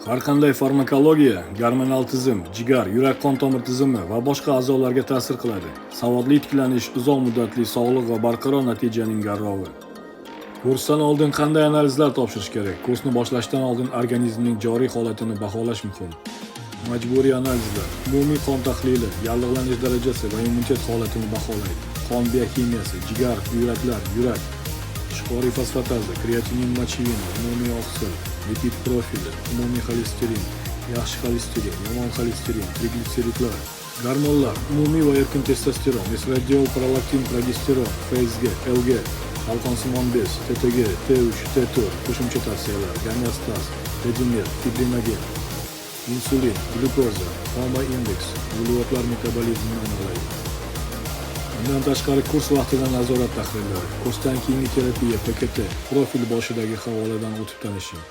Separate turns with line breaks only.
Har qanday farmakologiya gormonal tizim, jigar, yurak-qon tomir tizimi va boshqa a'zolarga ta'sir qiladi. Savodli tiklanish uzoq muddatli sog'liq va barqaror natijaning garovi. Kursdan oldin qanday analizlar topshirish kerak? Kursni boshlashdan oldin organizmning joriy holatini baholash muhim. Majburiy analizlar, umumiy qon tahlili, yallig'lanish darajasi va immunitet holatini baholaydi. Qon biokimiyasi, jigar, buyraklar, yurak, ishqoriy fosfataza, kreatinin mochilini, umumiy oqsil, lipid profili, umumiy xolesterin, yaxshi xolesterin, yomon xolesterin, triglitseridlar, gormonlar, umumiy va erkin testosteron, estradiol, prolaktin, progesteron, FSG, LG, halqonsimon bez, TTG, T3, T4, qo'shimcha tavsiyalar, gomeostaz, dedimer, fibrinogen, insulin, glyukoza, homa indeks, uglevodlar metabolizmini aniqlaydi. Bundan tashqari kurs vaqtida nazorat tahlillari, kursdan keyingi terapiya, PKT, profil boshidagi havoladan o'tib tanishing.